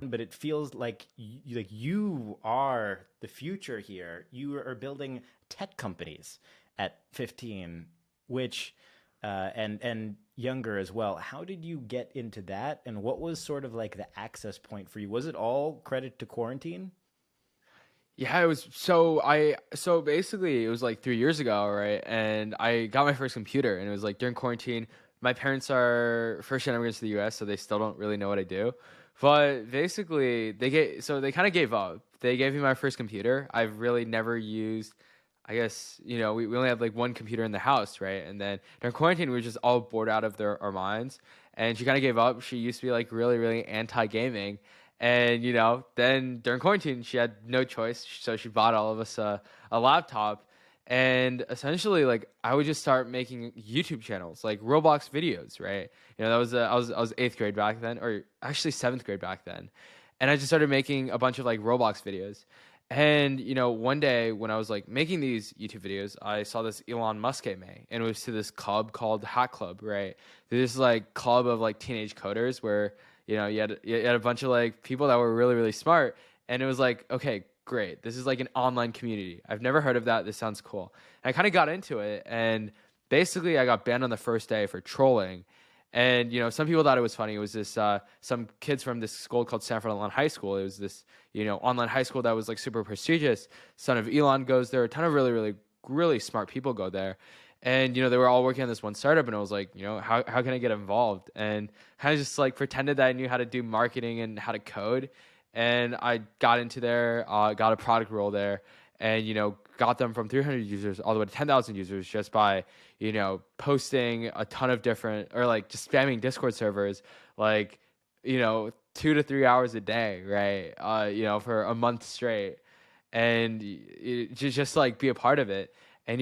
but it feels like you are the future here. You are building tech companies at 15, which and younger as well. How did you get into that, and what was sort of like the access point for you? Was it all credit to quarantine? Yeah, it was so basically it was like 3 years ago, right? And I got my first computer, and it was like during quarantine. My parents are first gen immigrants to the US, so they still don't really know what I do. But basically they kind of gave up. They gave me my first computer. I've really never used, I guess, we only had like one computer in the house, right? And then during quarantine we were just all bored out of our minds. And she kind of gave up. She used to be like really, really anti gaming. And then during quarantine, she had no choice, so she bought all of us a laptop. And essentially, like I would just start making YouTube channels, like Roblox videos, right? That was I was eighth grade back then, or actually seventh grade back then, and I just started making a bunch of like Roblox videos. And one day when I was like making these YouTube videos, I saw this Elon Musk AMA, and it was to this club called Hack Club, right? This like club of like teenage coders where you had a bunch of like people that were really, really smart. And it was like, okay, great. This is like an online community. I've never heard of that. This sounds cool. And I kind of got into it. And basically, I got banned on the first day for trolling. And, some people thought it was funny. It was this, some kids from this school called Sanford Online High School. It was this, online high school that was like super prestigious. Son of Elon goes there. A ton of really, really, really smart people go there. And they were all working on this one startup, and I was like, how can I get involved? And kind of just like pretended that I knew how to do marketing and how to code. And I got into there, got a product role there, and got them from 300 users all the way to 10,000 users just by posting a ton of different, or like just spamming Discord servers like 2 to 3 hours a day, right? For a month straight, and just like be a part of it. And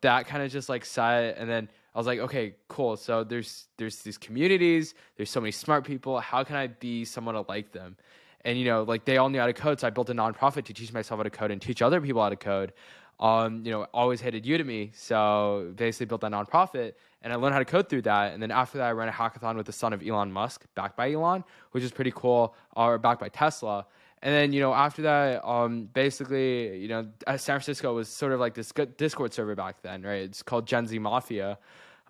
that kind of just like side. And then I was like, okay, cool. So there's these communities, there's so many smart people. How can I be someone to like them? And like they all knew how to code, so I built a nonprofit to teach myself how to code and teach other people how to code. Always hated Udemy, so basically built that nonprofit, and I learned how to code through that. And then after that, I ran a hackathon with the son of Elon Musk, backed by Elon, which is pretty cool, or backed by Tesla. And then after that, basically, San Francisco was sort of like this Discord server back then, right? It's called Gen Z Mafia,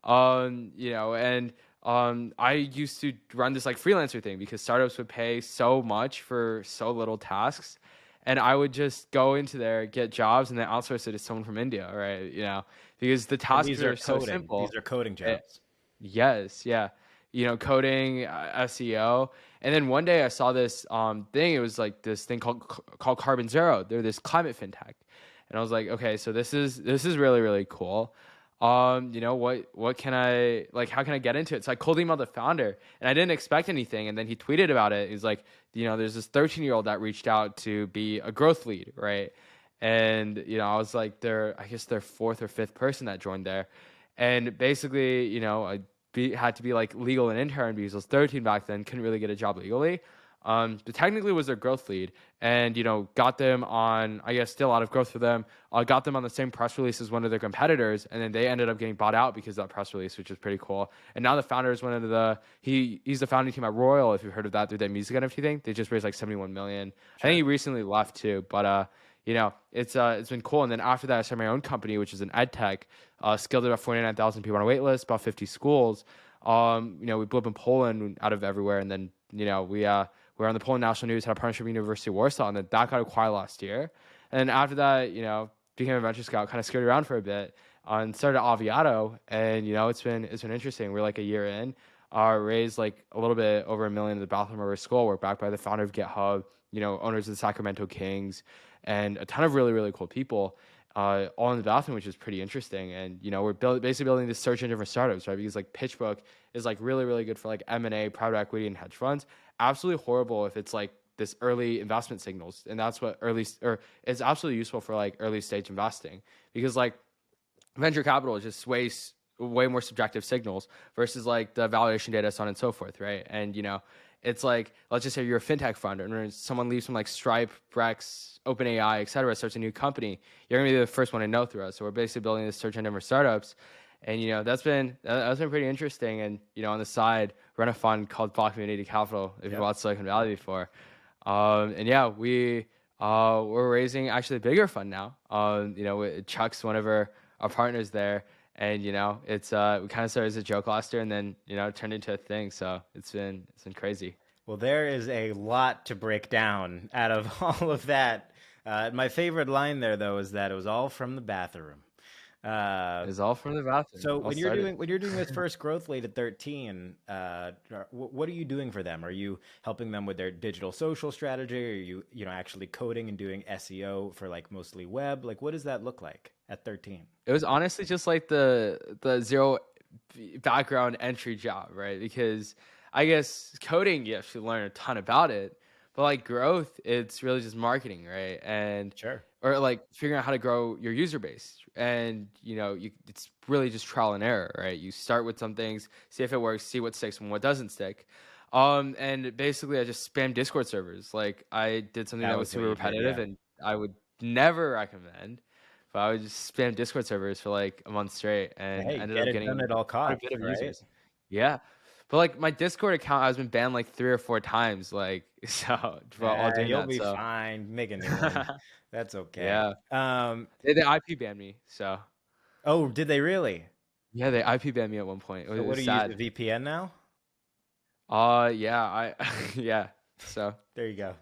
and I used to run this like freelancer thing because startups would pay so much for so little tasks, and I would just go into there, get jobs, and then outsource it to someone from India, right? Because the And tasks these are are so coding. simple. These are coding Eh, jobs. Yes, yeah. Coding, SEO. And then one day I saw this thing. It was like this thing called Carbon Zero. They're this climate fintech. And I was like, okay, so this is really, really cool. What can I like, how can I get into it? So I cold emailed the founder, and I didn't expect anything. And then he tweeted about it. He's like, there's this 13-year-old that reached out to be a growth lead, right? And I was like I guess their fourth or fifth person that joined there. And basically, had to be like legal and intern because I was 13 back then, couldn't really get a job legally. But technically was their growth lead, and got them on, I guess, still out of growth for them. Got them on the same press release as one of their competitors, and then they ended up getting bought out because of that press release, which is pretty cool. And now the founder is one of he's the founding team at Royal, if you've heard of that, through their music NFT thing. They just raised like 71 million. I think Sure. he recently left too, but it's been cool. And then after that, I started my own company, which is an ed tech. Scaled about 49,000 people on a wait list, about 50 schools. We blew up in Poland out of everywhere, and then we were on the Poland national news, had a partnership with University of Warsaw, and then that got acquired last year. And after that, became a venture scout, kind of scurried around for a bit, and started Aviato. And it's been interesting. We're like a year in, raised like a little bit over $1 million at the Bathroom River School. We're backed by the founder of GitHub, owners of the Sacramento Kings, and a ton of really, really cool people, all in the bathroom, which is pretty interesting. And we're basically building this search engine for startups, right? Because like PitchBook is like really, really good for like M&A, private equity, and hedge funds. Absolutely horrible if it's like this early investment signals, and that's what it's absolutely useful for like early stage investing, because like venture capital is just way more subjective signals versus like the valuation data, so on and so forth, right? And it's like, let's just say you're a fintech fund, and someone leaves from like Stripe, Brex, OpenAI, et cetera, starts a new company. You're gonna be the first one to know through us. So we're basically building this search engine for startups, and that's been pretty interesting. And on the side, run a fund called Block Community Capital, if you Yep. watched Silicon Valley before. And yeah, we're raising actually a bigger fund now. Chuck's one of our partners there, and it's we kind of started as a joke last year, and then it turned into a thing. So it's been crazy. Well, there is a lot to break down out of all of that. My favorite line there, though, is that it was all from the bathroom. Uh, It's all from the bathroom. so All when started. you're doing this first growth late at 13, what are you doing for them? Are you helping them with their digital social strategy? Are you actually coding and doing SEO for like mostly web? Like, what does that look like at 13? It was honestly just like the zero background entry job, right? Because I guess coding, you have to learn a ton about it, but like growth, it's really just marketing, right? And Sure. or like figuring out how to grow your user base, and it's really just trial and error, right? You start with some things, see if it works, see what sticks and what doesn't stick. And basically, I just spam Discord servers. Like I did something That that was was what super you did, repetitive, yeah. and I would never recommend. But I would just spam Discord servers for like a month straight and Hey, ended get up it done getting at all quite a costs, bit of right? users. Yeah. But like my Discord account, I was been banned like 3 or 4 times, like so while doing You'll that. be So fine. Make a new one. That's okay. yeah. Um, They IP banned me. So oh, did they really? yeah, they IP banned me at one point. So It what was do you use, a sad. VPN now? Yeah, I yeah. So There you go.